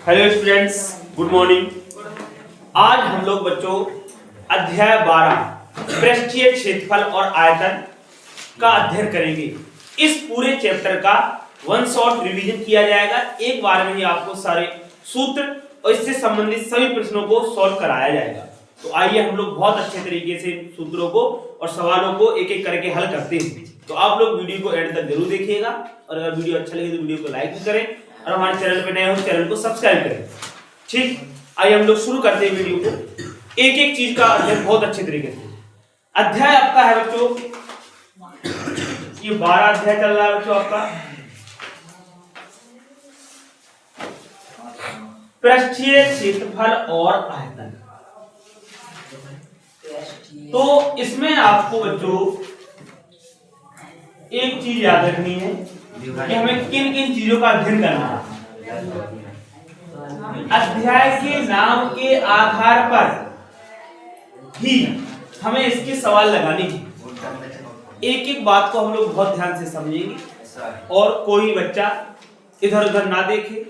Hello students, good morning. आज हम लोग बच्चों अध्याय 12 पृष्ठीय क्षेत्रफल और आयतन का अध्ययन करेंगे। इस पूरे चैप्टर का वन शॉट रिवीजन किया जाएगा। एक बार में ही आपको सारे सूत्र और इससे संबंधित सभी प्रश्नों को सॉल्व कराया जाएगा। तो आइए हम लोग बहुत अच्छे तरीके से सूत्रों को और सवालों को एक एक करके हल करते हैं। तो आप लोग वीडियो को एंड तक जरूर देखिएगा और अगर वीडियो अच्छा लगे तो वीडियो को लाइक भी करें और हमारे चैनल पे नए हो चैनल को सब्सक्राइब करें। ठीक, आइए हम लोग शुरू करते हैं वीडियो को। एक एक चीज का अध्ययन बहुत अच्छे तरीके से। अध्याय आपका है बच्चों, ये 12 अध्याय चल रहा है बच्चों आपका पृष्ठीय क्षेत्रफल और आयतन। तो इसमें आपको बच्चों एक चीज याद रखनी है कि हमें किन किन चीजों का अध्ययन करना है। अध्याय के नाम के आधार पर ही हमें इसके सवाल लगाने हैं। एक एक बात को हम लोग बहुत ध्यान से समझेंगे और कोई बच्चा इधर उधर ना देखे,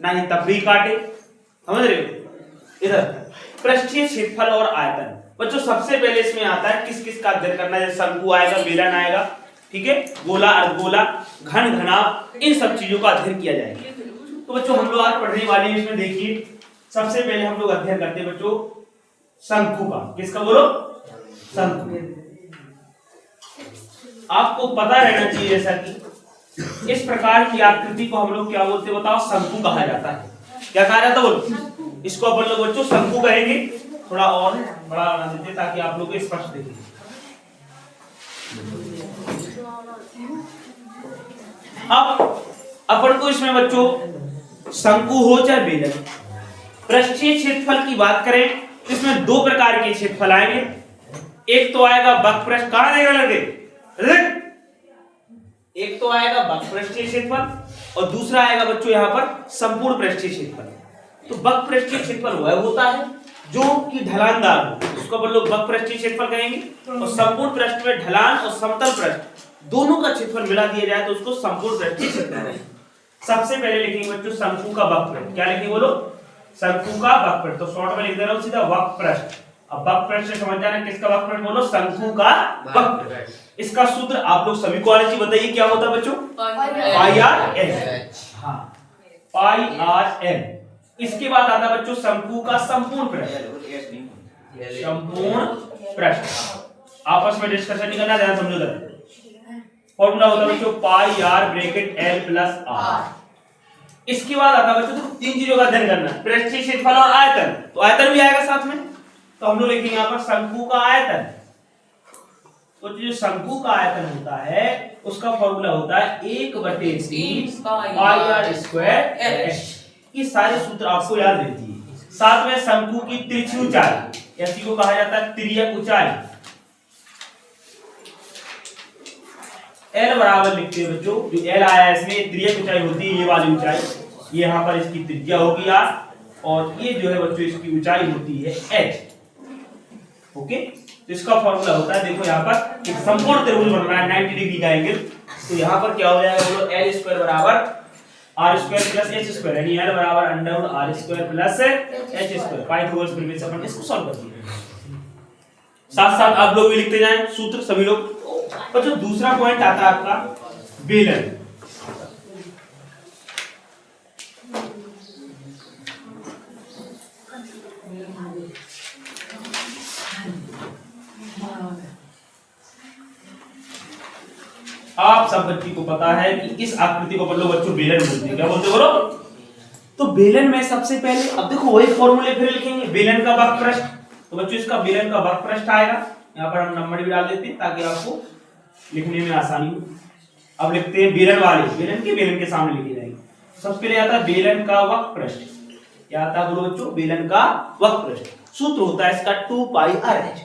ना ही तफरीह काटे। समझ रहे हो? इधर पृष्ठीय क्षेत्रफल और आयतन बच्चों सबसे पहले इसमें आता है किस किस का अध्ययन करना है। शंकु आएगा, बेलन आएगा, ठीक है, गोला, अर्धगोला, घन, घनाभ, इन सब चीजों का अध्ययन किया जाएगा। तो बच्चों हम लोग आज पढ़ने वाले हैं इसमें देखिए सबसे पहले हम लोग अध्ययन करते हैं बच्चों शंकु का। किसका बोलो? शंकु। आपको पता रहना चाहिए जैसा कि इस प्रकार की आकृति को हम लोग क्या बोलते हैं बताओ? शंकु कहा जाता है। क्या कहा जाता है बोलो? इसको अपन लोग बच्चों शंकु कहेंगे। थोड़ा और बड़ा बना देते ताकि आप लोग को स्पष्ट दिखे। अब अपन को इसमें बच्चों शंकु हो चाहे बेलन, पृष्ठीय क्षेत्रफल की बात करें तो इसमें दो प्रकार के क्षेत्रफल आएंगे। एक तो आएगा वक्रपृष्ठ, कहां आएगा लड़के? एक तो आएगा वक्रपृष्ठीय क्षेत्रफल और दूसरा आएगा बच्चों यहां पर संपूर्ण पृष्ठीय क्षेत्रफल। तो वक्रपृष्ठीय क्षेत्रफल वह होता है जो कि ढलानदार हो, उसको अपन लोग वक्रपृष्ठीय क्षेत्रफल कहेंगे। और संपूर्ण पृष्ठ में ढलान और समतल पृष्ठ दोनों का क्षेत्रफल मिला दिया जाए तो उसको संपूर्ण पृष्ठीय क्षेत्रफल कहेंगे। सबसे पहले लिखेंगे बच्चों शंकु का वक्रपृष्ठ। क्या लिखेंगे बोलो? शंकु का वक्रपृष्ठ। तो शॉर्ट में लिख दे रहा हूं सीधा वक्रपृष्ठ। अब वक्रपृष्ठ से समझ जाना किसका वक्रपृष्ठ बोलो? शंकु का वक्रपृष्ठ। इसका सूत्र आप लोग सभी को आना चाहिए। बताइए क्या होता है बच्चों? Pi R L. हाँ, पाई आर एल। इसके बाद आता है बच्चों शंकु का संपूर्ण पृष्ठ। संपूर्ण पृष्ठ आपस में डिस्कशन नहीं करना, ध्यान समझो। फॉर्मूला होता है बच्चों pi R bracket L plus R. इसके बाद आता है बच्चों तो तीन चीजों का अध्ययन करना है, पृष्ठीय क्षेत्रफल और आयतन। तो आयतन भी आएगा साथ में। तो हम लोग लिखेंगे यहाँ पर शंकु का आयतन। तो जो शंकु का आयतन होता है उसका फॉर्मूला होता है 1/3 पाई आर स्क्वायर एच। ये सारे सूत्र आपको याद रखिए। साथ में शंकु की तिरछी ऊंचाई, इसी को कहा जाता है तिर्यक ऊंचाई। L बराबर लिखते हैं बच्चों, जो L आया है इसमें तिर्यक ऊंचाई होती है ये वाली ऊंचाई, ये यहाँ पर इसकी त्रिज्या होगी R और ये जो है बच्चों इसकी ऊंचाई होती है H। ओके, तो इसका फॉर्मूला होता है, देखो यहाँ पर एक संपूर्ण त्रिभुज बन रहा है 90 डिग्री का एंगल। तो यहाँ पर क्या हो जाएगा बोलो? L स्क्वायर बराबर R square plus H square, यानी L बराबर under R square plus H square. Pythagoras premise अपन इसको सॉल्व कर दिया। साथ साथ आप लोग भी लिखते जाएं सूत्र सभी लोग। और जो दूसरा पॉइंट आता है आपका बेलन। आप सब बच्ची को पता है कि इस आकृति को अपन लोग बच्चों बेलन बोलते हैं। क्या बोलते बोलो? तो बेलन में सबसे पहले अब देखो वही फॉर्मूले फिर लिखेंगे बेलन का वक्रपृष्ठ। तो बच्चों इसका बेलन का वक्रपृष्ठ आएगा, यहाँ पर हम नंबर भी डाल देते हैं ताकि आपको लिखने में आसानी हो। अब लिखते हैं बेलन वाले, बेलन के सामने लिखे जाएंगे। सबसे पहले आता है बेलन का वक्रपृष्ठ। क्या आता है बोलो बच्चों? बेलन का वक्रपृष्ठ। सूत्र होता है इसका 2 पाई आर एच।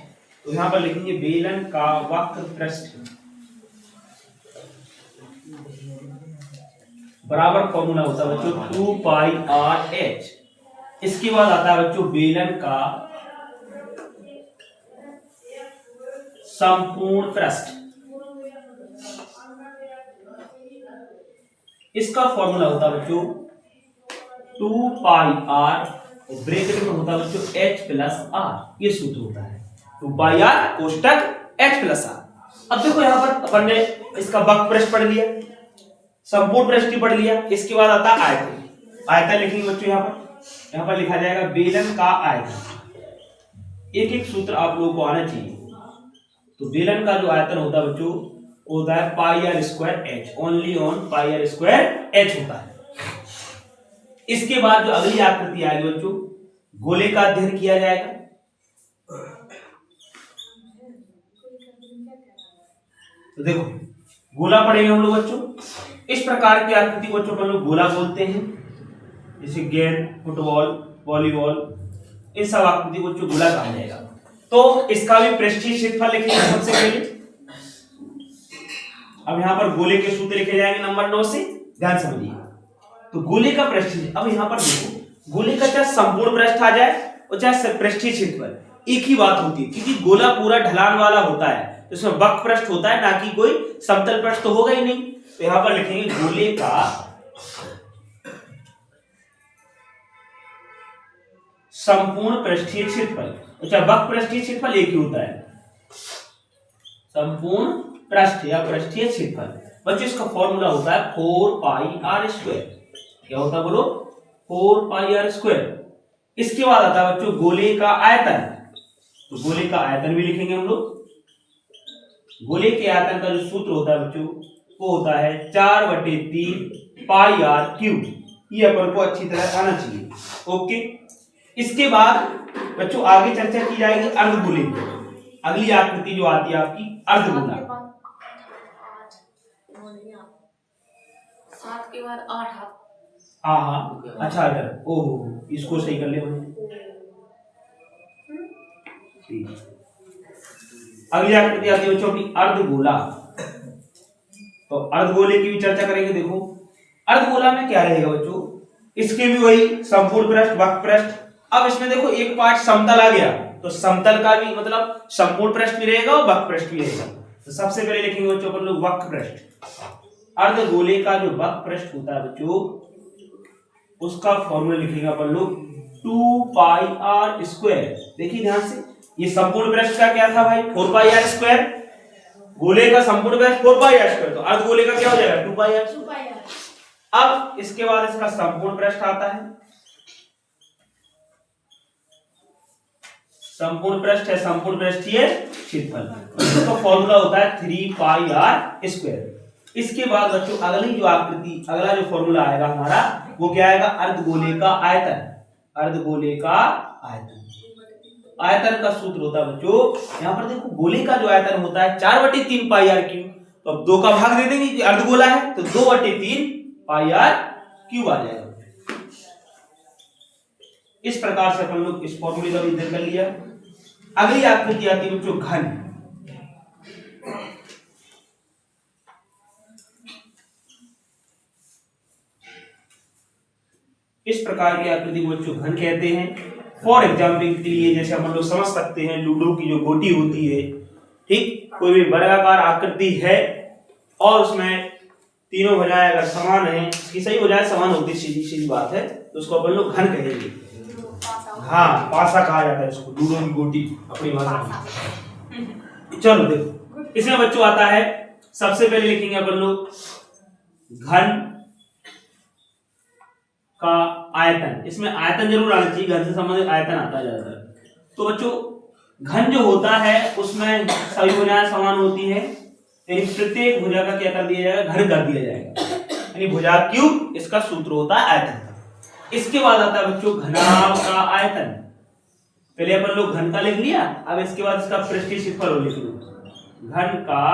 तो यहाँ पर लिखेंगे बेलन का वक्रपृष्ठ बराबर फॉर्मूला होता है बच्चों 2 पाई आर एच। इसके बाद आता है बच्चों बेलन का संपूर्ण पृष्ठ। इसका फॉर्मूला होता है बच्चों 2 पाई आर, ब्रैकेट में होता है बच्चों h प्लस आर, ये सूत्र होता है 2 पाई आर कोष्टक h प्लस आर। अब देखो यहाँ पर अपन ने इसका वक्र पृष्ठ पढ़ लिया, संपूर्ण पृष्ठ भी पढ़ लिया, इसके बाद आता है आयतन। आयतन लिखेंगे बच्चों यहाँ पर लिखा जाएगा बेलन का आयतन। एक एक सूत्र आप लोगों को आना चाहिए। तो बेलन का जो आयतन होता है बच्चों वो होता है pi R square H, only on pi R square H होता है। इसके बाद जो अगली आकृति आएगी बच्चों, गोले का अध्ययन किया जाएगा। तो देखो गोला पढ़ेंगे हम लोग बच्चों। इस प्रकार की आकृति को बच्चों अपन लोग गोला बोलते हैं, जैसे गेंद, फुटबॉल, वॉलीबॉल, इन सब आकृति को बच्चों गोला कहा जाएगा। तो इसका भी पृष्ठीय क्षेत्रफल लिखेंगे सबसे पहले। अब यहाँ पर गोले के सूत्र लिखे जाएंगे नंबर 9 से, ध्यान समझिए। तो गोले का पृष्ठीय, अब यहाँ पर देखो गोले का चाहे संपूर्ण पृष्ठ आ जाए और चाहे पृष्ठीय क्षेत्रफल, एक ही बात होती है, क्योंकि गोला पूरा ढलान वाला होता है, तो इसमें वक्र पृष्ठ होता है, ना कि कोई समतल पृष्ठ तो होगा ही नहीं। तो यहाँ पर लिखेंगे गोले का संपूर्ण पृष्ठीय क्षेत्रफल, अच्छा वक्र पृष्ठीय क्षेत्रफल एक ही होता है, संपूर्ण पृष्ठ या पृष्ठीय क्षेत्रफल। बच्चों इसका फॉर्मूला होता है 4 पाई आर स्क्वायर। क्या होता है बोलो? 4 पाई आर स्क्वायर। इसके बाद आता है बच्चों गोले का आयतन। तो गोले का आयतन भी लिखेंगे हम लोग। गोले के आयतन का जो सूत्र होता है बच्चों वो होता है 4/3 पाई आर क्यूब। ये अपन को अच्छी तरह आना चाहिए। ओके, इसके बाद बच्चों आगे चर्चा की जाएगी अर्धगोले की। अगली आकृति जो आती है आपकी अर्धगोला। 7 के बाद 8। हाँ हाँ, अच्छा इधर, ओहो इसको सही कर ले भाई। अगली आकृति आती है बच्चों की अर्धगोला। तो अर्धगोले की भी चर्चा करेंगे। देखो अर्धगोला में क्या रहेगा बच्चों, इसके भी वही संपूर्ण पृष्ठ, वक्र पृष्ठ। अब इसमें देखो एक पार्ट समतल आ गया, तो समतल का भी मतलब संपूर्ण पृष्ठ भी रहेगा और वक्र पृष्ठ भी रहेगा। तो सबसे पहले लिखेंगे बच्चों अपन लोग वक्र पृष्ठ। अर्धगोले का जो वक्र पृष्ठ होता है बच्चों उसका फॉर्मूला लिखेंगे अपन लोग 2 पाई आर स्क्वायर। देखिए ध्यान से, ये संपूर्ण पृष्ठ का क्या था भाई, 4 पाई आर स्क्वायर। गोले का संपूर्ण पृष्ठ 4 पाई आर स्क्वायर, तो अर्धगोले का क्या हो जाएगा 2 पाई आर। अब इसके बाद इसका संपूर्ण पृष्ठ आता है। संपूर्ण पृष्ठ है संपूर्ण पृष्ठीय क्षेत्रफल, इसका फॉर्मूला होता है 3 पाई आर स्क्वायर। इसके बाद बच्चों अगली जो आकृति, अगला जो फॉर्मूला आएगा हमारा वो क्या आएगा, अर्धगोले का आयतन। अर्धगोले का आयतन, आयतन का सूत्र होता है बच्चों, यहाँ पर देखो गोले का जो आयतन होता है 4/3 पाई आर क्यूब। तो अब 2 का भाग दे देंगे कि अर्धगोला है, तो 2/3 पाई आर क्यूब आ जाएगा। इस प्रकार से अपन लोग इस फॉर्मूले का भी अध्ययन कर लिया। अगली आकृति आती है बच्चों घन। इस प्रकार की आकृति को बच्चों घन कहते हैं। फॉर एग्जाम्पल के लिए जैसे हम लोग समझ सकते हैं लूडो की जो गोटी होती है, ठीक, कोई भी वर्गाकार आकृति है और उसमें तीनों भुजाएं अगर समान है, इसकी सही भुजाएं समान होती, सीधी सीधी बात है, तो उसको अपन लोग घन कहेंगे। हाँ, पासा कहा जाता है इसको, लूडो की गोटी अपनी भाषा में। चलो देखो इसमें बच्चों आता है, सबसे पहले लिखेंगे अपन लोग घन का आयतन। इसमें आयतन जरूर आना चाहिए, घन से संबंधित आयतन आता है ज्यादातर। तो बच्चों घन जो होता है उसमें सभी भुजाएं समान होती है, यानी प्रत्येक भुजा का क्या कर दिया जाएगा, घन कर दिया जाएगा, यानी भुजा क्यूब इसका सूत्र होता है आयतन का। इसके बाद आता है बच्चों घनाभ का आयतन। पहले अपन लोग घन का लिख लिया, अब इसके बाद इसका पृष्ठीय क्षेत्रफल लिख लो। घन का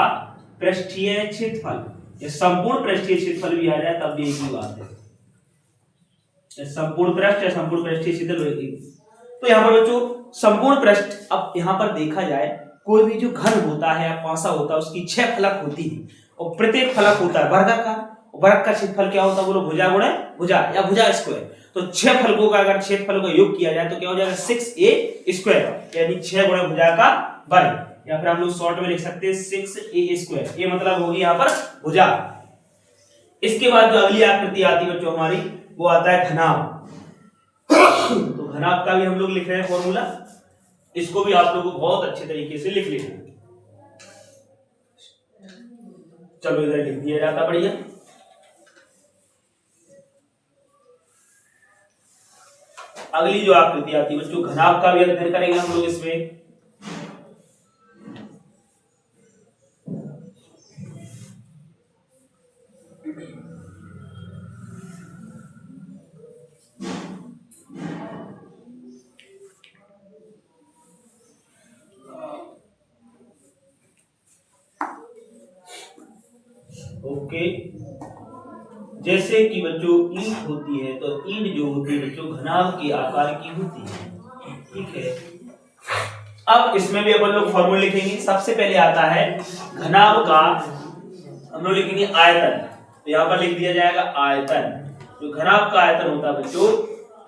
पृष्ठीय क्षेत्रफल, या संपूर्ण पृष्ठीय क्षेत्रफल भी आ जाए तब भी एक ही बात है, संपूर्ण पृष्ठ या संपूर्ण पृष्ठीय क्षेत्रफल। तो यहाँ पर बच्चों संपूर्ण पृष्ठ, अब यहाँ पर देखा जाए कोई भी जो घन होता है या पासा होता है उसकी 6 फलक होती है और प्रत्येक फलक होता है वर्गाकार। वर्ग का क्षेत्रफल क्या होता है बोलो, भुजा गुणे भुजा या भुजा स्क्वायर। तो 6 फलकों का अगर क्षेत्रफल का योग किया जाए तो क्या हो जाएगा 6a स्क्वायर, यानी 6 गुणे भुजा का वर्ग, या फिर हम लोग शॉर्ट में लिख सकते हैं 6a स्क्वायर। ये मतलब होगी यहाँ पर भुजा। इसके बाद जो अगली आकृति आती है बच्चों हमारी, वो आता है घनाभ। तो घनाभ का भी हम लोग लिख रहे हैं फॉर्मूला, इसको भी आप लोगों को बहुत अच्छे तरीके से लिख लेना। चलो इधर लिख दिया जाता बढ़िया। अगली जो आकृति आती है बच्चों, घनाभ का भी अध्ययन करेंगे हम लोग इसमें। ओके, जैसे कि बच्चों ईंट होती है तो ईंट जो होती है बच्चों घनाभ के आकार की होती है, ठीक है। अब इसमें भी अपन लोग फॉर्मूला लिखेंगे। सबसे पहले आता है घनाभ का, हम लोग लिखेंगे आयतन। तो यहाँ पर लिख दिया जाएगा आयतन। जो घनाभ का आयतन होता है बच्चों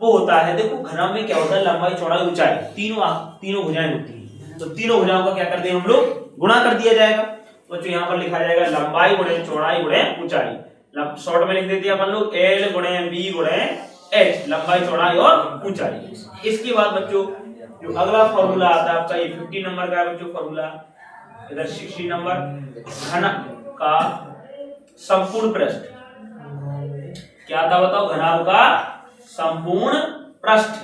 वो होता है, देखो घनाभ में क्या होता है, लंबाई चौड़ाई ऊंचाई तीनों भुजाएं होती है। तो तीनों भुजाओं का क्या कर दें हम लोग, गुणा कर दिया जाएगा। बच्चों यहाँ पर लिखा जाएगा लंबाई गुणे चौड़ाई गुणे ऊंचाई। शॉर्ट में लिख देते हैं अपन लोग L गुणे B गुणे H, लंबाई चौड़ाई और ऊंचाई। इसके बाद बच्चों जो अगला फॉर्मूला आता है आपका, ये 50 नंबर का है बच्चों फॉर्मूला, इधर 60 नंबर। घन का संपूर्ण पृष्ठ क्या था बताओ, घनाभ का संपूर्ण पृष्ठ।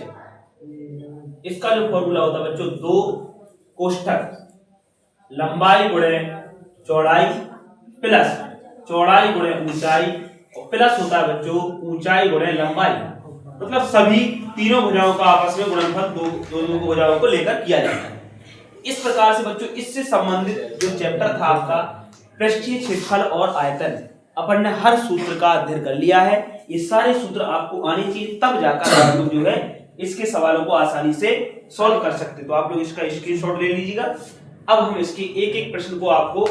इसका जो फॉर्मूला होता है बच्चों, 2 कोष्ठक लंबाई गुणे चौड़ाई प्लस चौड़ाई गुणे ऊंचाई और प्लस होता है बच्चों ऊंचाई गुणे लंबाई। मतलब सभी तीनों भुजाओं का आपस में गुणनफल दोनों भुजाओं को लेकर किया जाता है। इस प्रकार से बच्चों इससे संबंधित जो चैप्टर था आपका पृष्ठीय क्षेत्रफल और आयतन, अपन ने हर सूत्र का अध्ययन कर लिया है। ये सारे सूत्र आपको आने चाहिए, तब जाकर आप लोग जो है इसके सवालों को आसानी से सॉल्व कर सकते। तो आप लोग इसका स्क्रीनशॉट ले लीजिएगा। अब हम इसके एक एक प्रश्न को आपको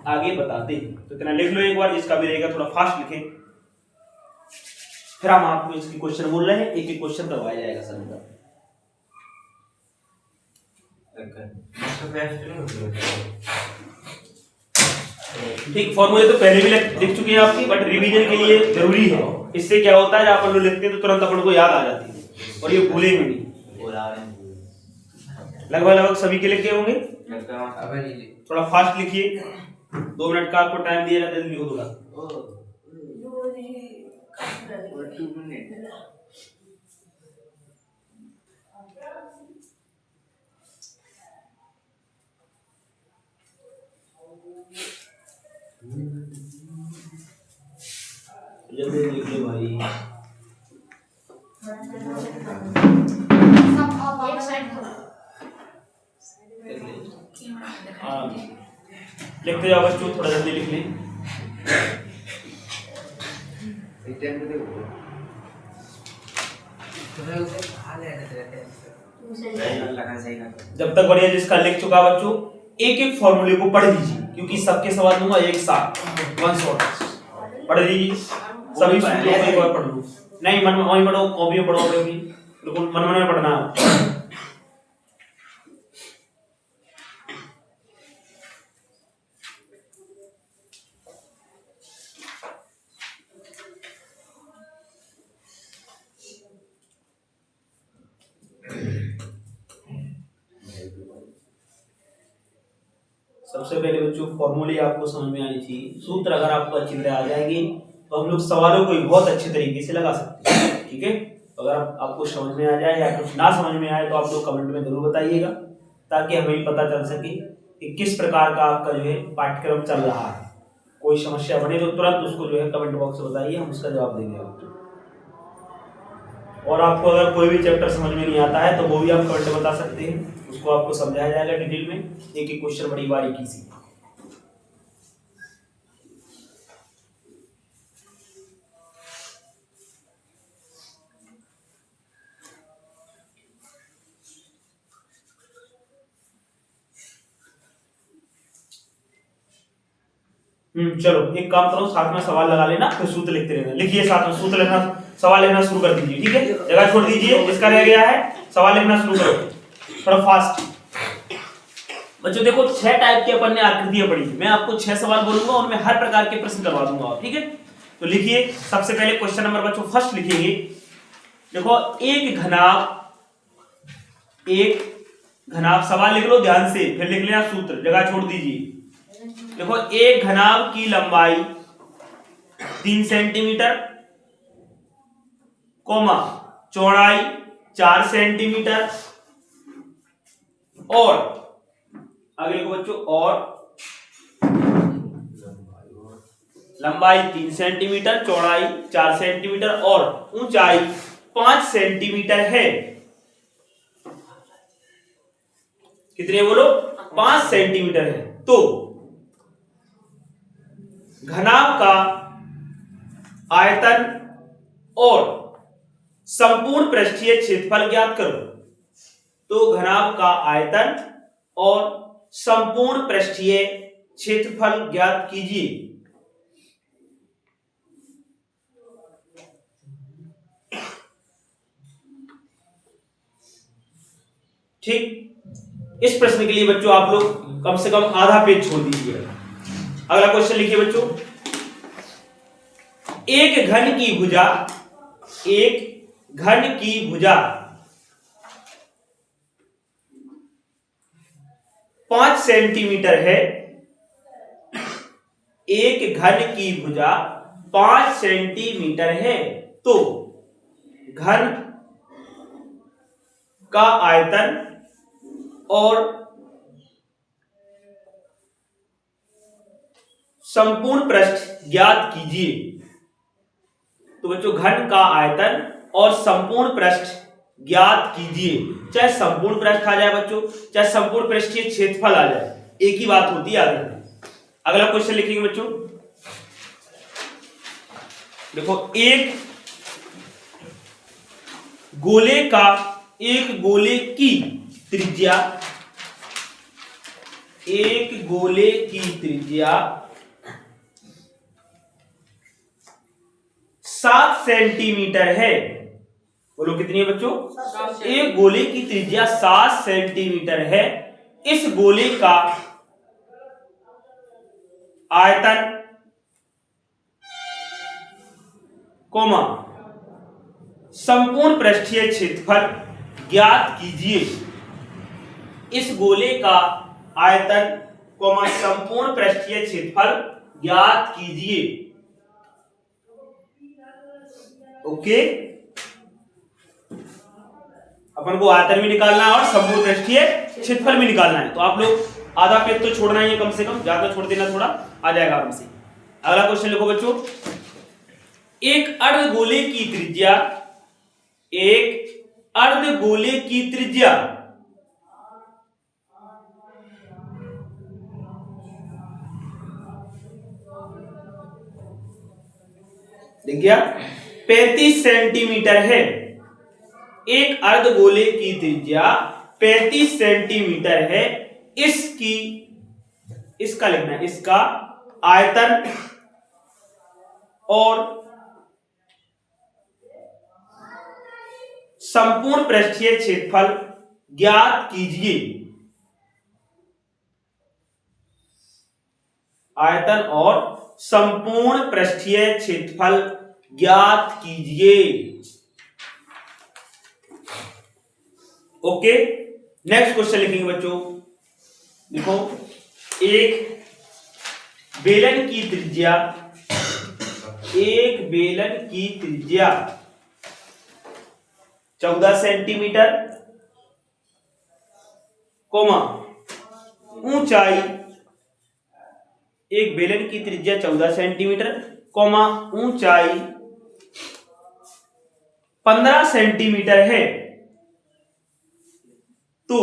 आगे बताते हैं। तो इतना लिख लो एक बार, जिसका भी रहेगा थोड़ा फास्ट लिखें, फिर हम आपको इसके क्वेश्चन बोल रहे हैं, एक एक क्वेश्चन करवाया जाएगा सर का। ठीक, फॉर्मूले तो पहले भी लिख चुके हैं आपकी, बट रिवीजन के लिए जरूरी है। इससे क्या होता है, जब अपन लोग लिखते हैं तो तुरंत अपन को याद आ जाती है और ये भूलेंगे नहीं। लगभग सभी के लिखे होंगे, थोड़ा फास्ट लिखिए। 2 मिनट का आपको टाइम दिया जाता है, लिखो थोड़ा। जल्दी लिख लो भाई। लिखते जाओ बच्चों, थोड़ा जल्दी लिख लें। जब तक बढ़िया जिसका लिख चुका बच्चों, एक एक फॉर्मूले को पढ़ लीजिए, क्योंकि सबके सवाल दूंगा एक साथ, वन शॉट। पढ़ लीजिए सभी सूत्रों को एक बार पढ़ लो। नहीं मन में वहीं पढ़ो, कॉपी में पढ़ो, बिल्कुल मन में पढ़ना है। सबसे पहले बच्चों फॉर्मूले आपको समझ में आनी चाहिए। सूत्र अगर आपको अच्छी तरह आ जाएंगे तो हम लोग सवालों को बहुत अच्छे तरीके से लगा सकते हैं, ठीक है। अगर आपको समझ में आ जाए या कुछ ना समझ में आए तो आप लोग कमेंट में जरूर बताइएगा, ताकि हमें पता चल सके कि किस प्रकार का आपका जो है पाठ्यक्रम चल रहा है। कोई समस्या बने तो तुरंत उसको जो है कमेंट बॉक्स में बताइए, हम उसका जवाब देंगे आपको। और आपको अगर कोई भी चैप्टर समझ में नहीं आता है तो वो भी आप कमेंट बता सकते हैं, उसको आपको समझाया जाएगा डिटेल में, एक एक क्वेश्चन बड़ी बारीकी से। चलो एक काम करो, साथ में सवाल लगा लेना, फिर सूत्र लिखते रहना। लिखिए साथ में सूत्र लिखना, सवाल लिखना शुरू कर दीजिए, ठीक है। जगह छोड़ दीजिए, जिसका रह गया है सवाल लिखना शुरू करो, थोड़ा फास्ट। बच्चों देखो 6 टाइप की अपन ने आकृतियां पढ़ी, मैं आपको 6 सवाल बोलूंगा, उनमें हर प्रकार के प्रश्न करवा दूंगा, ठीक है। तो लिखिए, सबसे पहले क्वेश्चन नंबर बच्चों फर्स्ट लिखेंगे, देखो एक घनाभ सवाल लिख लो ध्यान से, फिर लिख लेना सूत्र, जगह छोड़ दीजिए। देखो एक घनाभ की लंबाई 3 सेंटीमीटर, कोमा चौड़ाई 4 सेंटीमीटर, और आगे लिखो बच्चों, और लंबाई 3 सेंटीमीटर, चौड़ाई 4 सेंटीमीटर और ऊंचाई 5 सेंटीमीटर है। कितने बोलो? 5 सेंटीमीटर है। तो घनाभ का आयतन और संपूर्ण पृष्ठीय क्षेत्रफल ज्ञात करो। तो घनाभ का आयतन और संपूर्ण पृष्ठीय क्षेत्रफल ज्ञात कीजिए। ठीक, इस प्रश्न के लिए बच्चों आप लोग कम से कम आधा पेज छोड़ दीजिए। अगला क्वेश्चन लिखिए बच्चों, एक घन की भुजा 5 सेंटीमीटर है। एक घन की भुजा 5 सेंटीमीटर है। तो घन का आयतन और संपूर्ण पृष्ठ ज्ञात कीजिए। तो बच्चों घन का आयतन और संपूर्ण पृष्ठ ज्ञात कीजिए। चाहे संपूर्ण पृष्ठ आ जाए बच्चों, चाहे संपूर्ण पृष्ठीय क्षेत्रफल आ जाए, एक ही बात होती है, याद रखना। अगला क्वेश्चन लिखेंगे बच्चों, देखो एक गोले की त्रिज्या 7 सेंटीमीटर है। बोलो कितनी है बच्चों? एक गोले की त्रिज्या 7 सेंटीमीटर है। इस गोले का आयतन, कोमा संपूर्ण पृष्ठीय क्षेत्रफल ज्ञात कीजिए। इस गोले का आयतन, कोमा संपूर्ण पृष्ठीय क्षेत्रफल ज्ञात कीजिए। ओके, अपन को आयतन भी निकालना है और संपूर्ण पृष्ठीय क्षेत्रफल भी निकालना है। तो आप लोग आधा पेज तो छोड़ना ही है कम से कम, ज्यादा छोड़ देना थोड़ा आ जाएगा आराम से। अगला क्वेश्चन लिखो बच्चों, एक अर्धगोले की त्रिज्या देखिए 35 सेंटीमीटर है। एक अर्धगोले की त्रिज्या 35 सेंटीमीटर है। इसका लिखना है, इसका आयतन और संपूर्ण पृष्ठीय क्षेत्रफल ज्ञात कीजिए। आयतन और संपूर्ण पृष्ठीय क्षेत्रफल ज्ञात कीजिए। ओके, नेक्स्ट क्वेश्चन लिखेंगे बच्चों, देखो एक बेलन की त्रिज्या 14 सेंटीमीटर, कोमा ऊंचाई, एक बेलन की त्रिज्या 14 सेंटीमीटर, कोमा ऊंचाई 15 सेंटीमीटर है। तो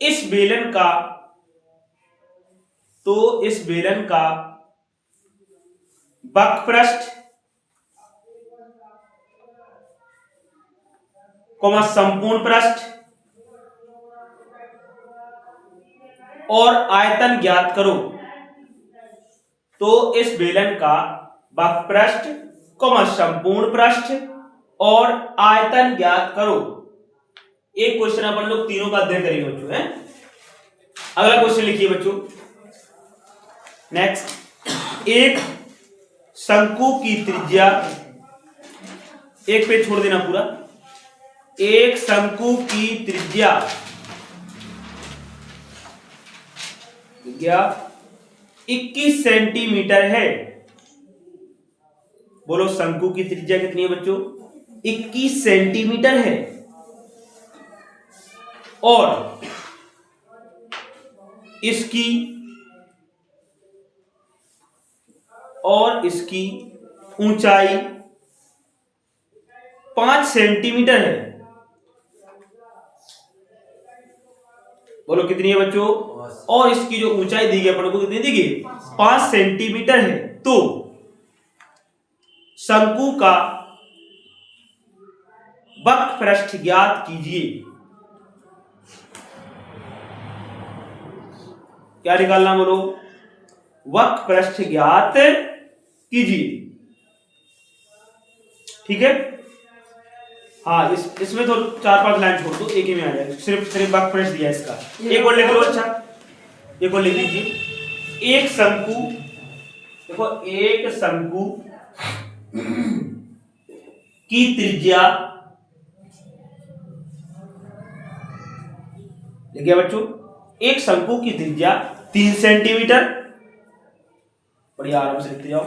इस बेलन का बकपृष्ठ, कोमा संपूर्ण पृष्ठ और आयतन ज्ञात करो। तो इस बेलन का बकपृष्ठ, कोमा संपूर्ण पृष्ठ और आयतन ज्ञात करो। एक क्वेश्चन अपन लोग तीनों का अध्ययन करेंगे बच्चों, हैं? अगला क्वेश्चन लिखिए बच्चों, नेक्स्ट, एक शंकु की त्रिज्या, एक पेज छोड़ देना पूरा, एक शंकु की त्रिज्या 21 सेंटीमीटर है। बोलो शंकु की त्रिज्या कितनी है बच्चों? 21 सेंटीमीटर है। और इसकी ऊंचाई 5 सेंटीमीटर है। बोलो कितनी है बच्चों? और इसकी जो ऊंचाई दी गई अपन को कितनी दी गई? 5 सेंटीमीटर है। तो शंकु का वक्रपृष्ठ ज्ञात कीजिए। क्या निकालना? बोलो वक्रपृष्ठ ज्ञात कीजिए। ठीक है। हाँ, इसमें तो 4-5 लाइन छोड़ दो, एक ही में आ जाएगा। सिर्फ वक्रपृष्ठ दिया इसका। एक और लिख लो। अच्छा, एक और लिख लीजिए। एक शंकु, देखो एक शंकु की त्रिज्या, देखिए बच्चों, एक शंकु की त्रिज्या 3 सेंटीमीटर, बढ़िया आराम से लिखते जाओ,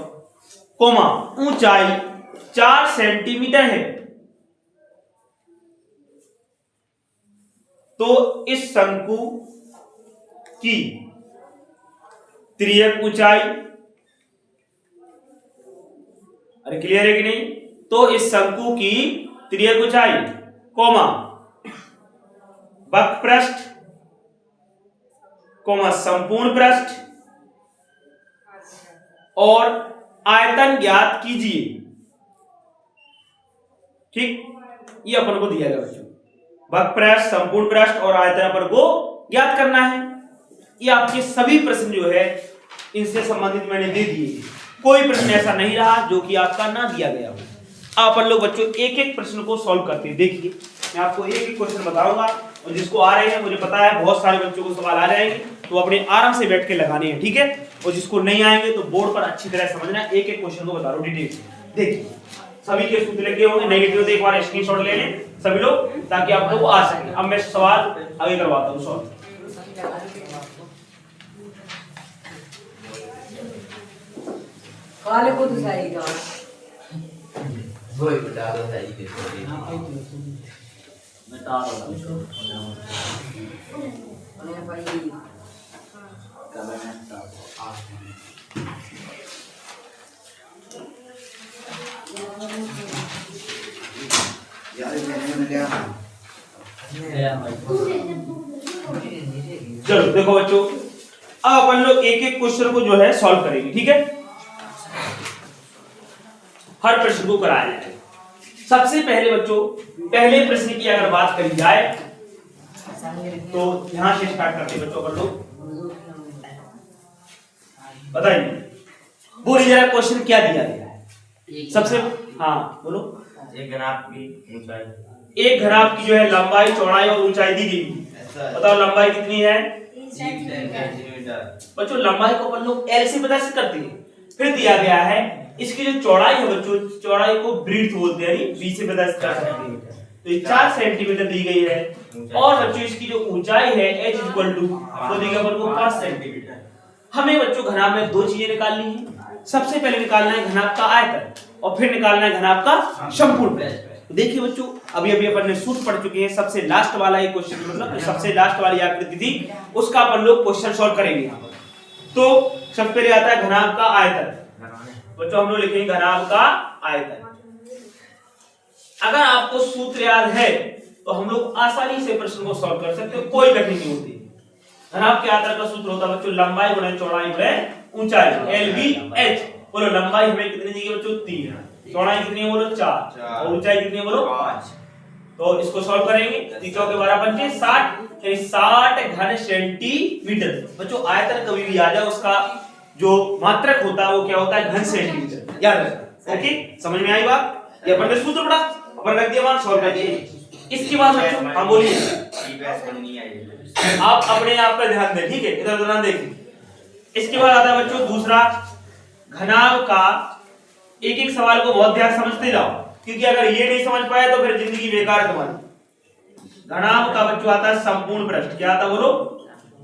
कोमा ऊंचाई 4 सेंटीमीटर है। तो इस शंकु की तिर्यक ऊंचाई, अरे क्लियर है कि नहीं? तो इस शंकु की तिर्यक ऊंचाई, कोमा वक्रपृष्ठ, कोमा संपूर्ण पृष्ठ और आयतन ज्ञात कीजिए। ठीक, ये अपन को दिया गया बच्चों। वक्रपृष्ठ, संपूर्ण पृष्ठ और आयतन अपन को ज्ञात करना है। ये आपके सभी प्रश्न जो है इनसे संबंधित मैंने दे दिए। कोई प्रश्न ऐसा नहीं रहा जो कि आपका ना दिया गया हो। अपन लोग बच्चों एक एक प्रश्न को सॉल्व करते हैं। देखिए, मैं आपको एक एक क्वेश्चन बताऊंगा और जिसको आ रहे हैं, मुझे पता है बहुत सारे बच्चों को सवाल आ जाएंगे, तो अपने आराम से बैठ के लगाने हैं। ठीक है। और जिसको नहीं आएंगे तो बोर्ड पर अच्छी तरह समझना। एक एक क्वेश्चन को बता रहा हूं डिटेल से। देखिए, सभी के सूत्र लिखे होंगे, नेगेटिव तो एक बार स्क्रीनशॉट ले लें सभी लोग, ताकि आप लोगों को आ सके। अब मैं सवाल आगे करवाता हूं सॉल्व। काले को तो सही था, वही बता दो सही के सही मैं तार रहा हूं मैं भाई क्या मैं यार मैंने में लिया चलो देखो बच्चों, अब अपन लोग एक एक क्वेश्चन को जो है सॉल्व करेंगे। ठीक है। हर प्रश्न को कराया जाए। सबसे पहले बच्चों, पहले प्रश्न की अगर बात करी जाए तो यहां से स्टार्ट करते हैं बच्चों। अपन लोग बताइए, बोलिए जरा क्वेश्चन क्या दिया गया है। सबसे हाँ बोलो। एक ग्राफ की ऊंचाई, एक घनाभ की जो है लंबाई, चौड़ाई और ऊंचाई दी गई। बताओ लंबाई कितनी है? 3 सेंटीमीटर। बच्चों लंबाई को अपन लोग एल से पता करते हैं। फिर दिया गया है इसकी जो चौड़ाई है बच्चों, चौड़ाई को ब्रीथ बोलते हैं, यानी बी से पता कर सकते हैं। तो ये 4 सेंटीमीटर दी गई है। और बच्चों इसकी जो ऊंचाई है h इक्वल टू वो दी गई अपन को 5 सेंटीमीटर। हमें बच्चों घनाभ में दो चीजें निकालनी है। सबसे पहले निकालना है घनाभ का आयतन और फिर निकालना है घनाभ का संपूर्ण पृष्ठ। देखिए बच्चों, अभी अभी अपन ने सूत्र पढ़ चुके हैं। सबसे लास्ट वाला ये क्वेश्चन, मतलब सबसे लास्ट वाली आकृति थी, उसका अपन लोग क्वेश्चन सॉल्व करेंगे यहाँ पर। तो सबसे पहले आता है घनाभ का आयतन। बच्चों हम लोग लिखेंगे घनाभ का आयतन। अगर आपको सूत्र याद है तो हम लोग आसानी से प्रश्न को सॉल्व कर सकते हो, कोई कठिनाई नहीं होती। घनाभ के आयतन का सूत्र होता है बच्चों लंबाई गुणा चौड़ाई गुणा ऊंचाई, LBH। बोलो लंबाई हमें कितनी दी गई बच्चों? 3। चौड़ाई कितनी है? बोलो 4। और ऊंचाई कितनी है? बोलो 5। तो इसको सॉल्व करेंगे। 3 के 12 पंचे 60, 60 घन सेंटीमीटर। बच्चों आयतन कभी भी आ जाए, उसका जो मात्रक होता है वो क्या होता है? घन सेंटीमीटर। याद रखना। ओके, समझ में आई बात? ये अपन ने सूत्र पढ़ा, अपन रख दिया, मान सॉल्व कर दिए। इसके बाद बच्चों हम बोलिए, आप अपने आप पर ध्यान दें। ठीक है, इधर उधर देखिए। इसके बाद आता है बच्चों दूसरा, घनाभ का। एक एक सवाल को बहुत ध्यान समझते जाओ, क्योंकि अगर ये नहीं समझ पाए तो फिर जिंदगी बेकार है तुम्हारी। घनाभ का बच्चों आता है संपूर्ण पृष्ठ। क्या आता बोलो?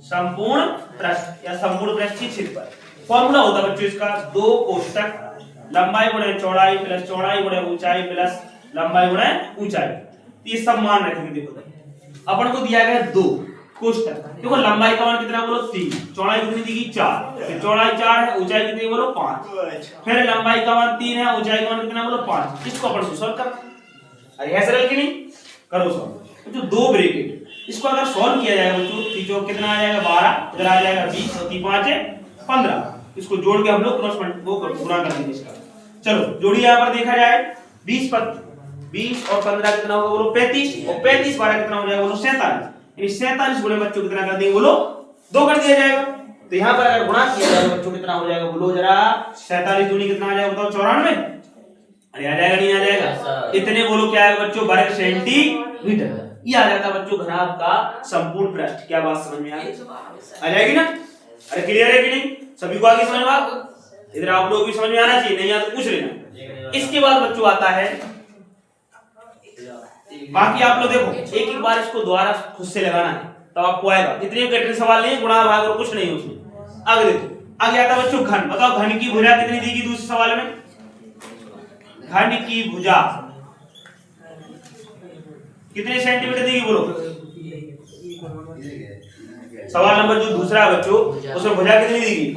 संपूर्ण पृष्ठ या संपूर्ण पृष्ठीय क्षेत्रफल। फॉर्मूला होता है बच्चों इसका 2 कोष्टक लंबाई गुणे चौड़ाई प्लस चौड़ाई गुणे ऊंचाई प्लस लंबाई गुणे ऊंचाई। ये सब मान रखेंगे। देखो अपन को दिया गया 2 कोष्टक। देखो लंबाई का मान कितना बोलो 3, चौड़ाई कितनी दी गई 4, फिर चौड़ाई 4 है, ऊंचाई कितनी बोलो 5, फिर लंबाई का मान 3 है, ऊंचाई का मान कितना बोलो 5। इसको अपन को सॉल्व करना। अरे है सरल कि नहीं? करो सॉल्व। जो 2 ब्रैकेट इसको अगर सॉल्व किया जाएगा बच्चों तो कितना आ जाएगा 12, इधर आ जाएगा 20 और 3 5 है 15। इसको जोड़ के हम लोग क्रॉस वो गुणा कर देंगे इसका। चलो जोड़िए यहाँ पर देखा जाए 20 और 15 कितना होगा बोलो 35 और 35 12 कितना हो जाएगा बोलो 47। यानी 47 गुणे बच्चों कितना कर देंगे बोलो 2 कर दिया जाएगा। तो यहाँ पर अगर गुणा किया जाएगा बच्चों कितना हो जाएगा बोलो जरा 47 दूनी कितना आ जाएगा बताओ 94। अरे आ जाएगा नहीं आ जाएगा? इतने बोलो क्या है बच्चों वर्ग सेंटीमीटर। ये आ जाता है बच्चों घनाभ का संपूर्ण पृष्ठ। क्या बात समझ में आ जाएगी ना? अरे क्लियर है कि नहीं? सभी को आगे समझ में आ? इधर आप लोग भी समझ में आना चाहिए, नहीं आ तो पूछ लेना। इसके बाद बच्चों आता है बाकी आप लोग देखो एक एक बार इसको दोबारा खुद से लगाना है तब आपको आएगा। इतने कठिन सवाल नहीं, गुणा भाग और कुछ नहीं उसमें। आगे देखो आगे आता है बच्चों घन। बताओ घन की भुजा कितनी दी गई दूसरे सवाल में? घन की भुजा कितने सेंटीमीटर दी गई बोलो? सवाल नंबर जो दूसरा है बच्चों उसमें भुजा कितनी दी गई?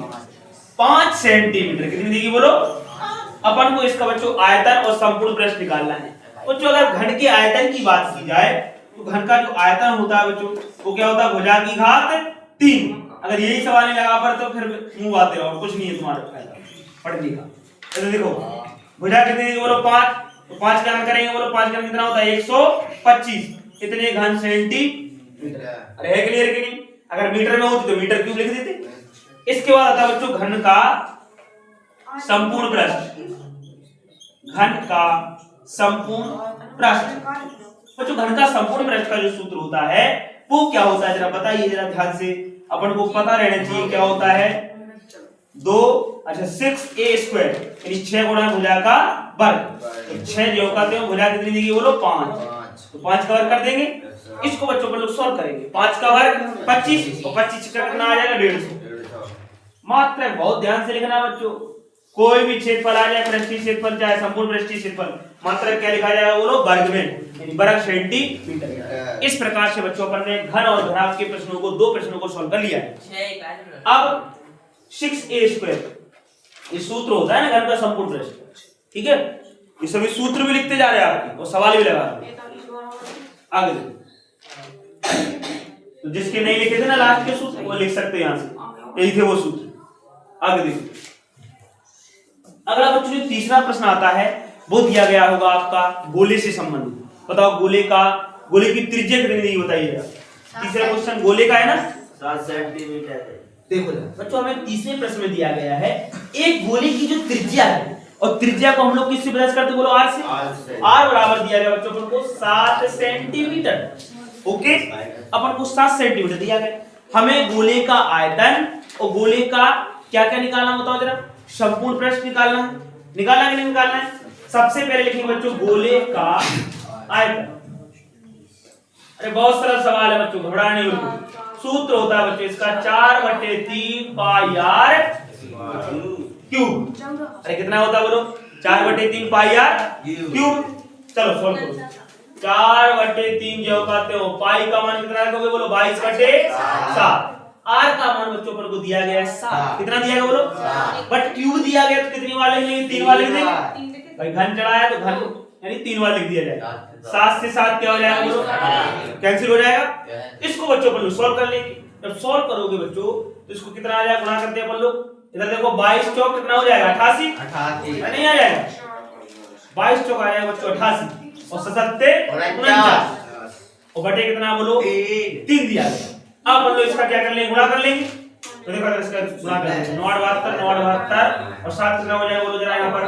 5 सेंटीमीटर। कितनी दी गई बोलो? अपन को इसका बच्चों आयतन और संपूर्ण पृष्ठ निकालना है। बच्चों अगर घन के आयतन की बात की जाए तो घन का जो आयतन होता है बच्चों वो क्या होता है? भुजा की घात 3। अगर यही सवाल नहीं लगा पर तो फिर मुंह आते रहो, कुछ नहीं है तुम्हारा फायदा पढ़ने का। तो देखो भुजा कितनी बोलो 5, तो 5 का घन करेंगे बोलो 5 का कितना होता है 125। इतने घन सेंटीमीटर। अरे है क्लियर कि नहीं? अगर मीटर में होती तो मीटर क्यूब लिख देते। इसके बाद आता है बच्चों घन का संपूर्ण पृष्ठ। घन का संपूर्ण पृष्ठ। बच्चों घन का संपूर्ण पृष्ठ का जो सूत्र होता है वो क्या होता है जरा बताइए जरा ध्यान से। अपन को पता रहना चाहिए क्या होता है 6a² यानी 6 गुणा भुजा का वर्ग। तो 6 जो कहते हैं भुजा कितनी देगी बोलो 5, तो 5 का वर्ग कर देंगे। इसको बच्चों पर लोग सॉल्व करेंगे। 5 का वर्ग 25 और 25 का कितना आ जाएगा 150। मात्र बहुत ध्यान से लिखना बच्चों। कोई भी क्षेत्रफल आ जाए पृष्ठीय क्षेत्रफल चाहे संपूर्ण पृष्ठीय क्षेत्रफल मात्र क्या लिखा जाएगा बोलो वर्ग में यानी वर्ग सेंटीमीटर। इस प्रकार से बच्चों अपन ने घन और घनाभ के प्रश्नों को 2 प्रश्नों को सॉल्व कर लिया है। अब 6a² ये सूत्र होता है ना घन का संपूर्ण पृष्ठ। ठीक है ये सभी सूत्र भी लिखते जा रहे हैं आपके और सवाल भी लगा रहे हैं। आगे तो जिसके नहीं लिखे थे ना लास्ट के सूत्र वो लिख सकते हैं यहां से, यही थे वो सूत्र। आगे देखो अगला बच्चों जो तीसरा प्रश्न आता है वो दिया गया होगा आपका गोले से संबंधित। बताओ गोले की त्रिज्या कितनी दी बताइए जरा। तीसरा क्वेश्चन गोले का है ना 7 सेंटीमीटर है। देखो बच्चों हमें तीसरे प्रश्न में दिया गया है एक गोले की जो त्रिज्या है और त्रिज्या को हम लोग किससे प्रयास करते बोलो r से। r बराबर दिया गया बच्चों अपन को 7 सेंटीमीटर। ओके अपन को 7 सेंटीमीटर दिया गया। हमें गोले का आयतन और गोले का क्या क्या निकालना बताओ जरा। संपूर्ण पृष्ठ निकालना है। निकालना कि नहीं निकालना है? सबसे पहले लिखेंगे बच्चों गोले का आयतन। अरे बहुत सरल सवाल है बच्चों घबराने बिल्कुल। सूत्र होता है बच्चों इसका 4/3 पाई r क्यूब। अरे कितना होता है बोलो 4/3 पाई r क्यूब। चलो सॉल्व करो। 4/3 जो कहते हो पाई का मान कितना रखोगे बोलो 22/7। r का मान बच्चों पर को दिया गया है 7। कितना दिया गया बोलो बट क्यूब दिया गया तो कितनी बार लिख लेंगे 3 बार लिख देंगे भाई। घन चढ़ाया तो घन यानी 3 बार लिख दिया जाएगा। 7 से 7 क्या हो जाएगा बोलो कैंसिल हो जाएगा। इसको बच्चों पर सॉल्व कर लेंगे। जब सॉल्व करोगे बच्चों तो इसको कितना आ जाएगा गुणा करते हैं अपन लोग। इधर देखो 22 चौक कितना हो जाएगा 88 नहीं आ जाएगा 22 चौक आ जाएगा बच्चों 88 और 7 49 और बटे कितना बोलो 3 दिया गया। अब अपन लोग इसका क्या कर लेंगे गुणा कर लेंगे। तो देखो अगर इसका गुणा करेंगे 9 और 7 कितना हो जाएगा बोलो जरा यहाँ पर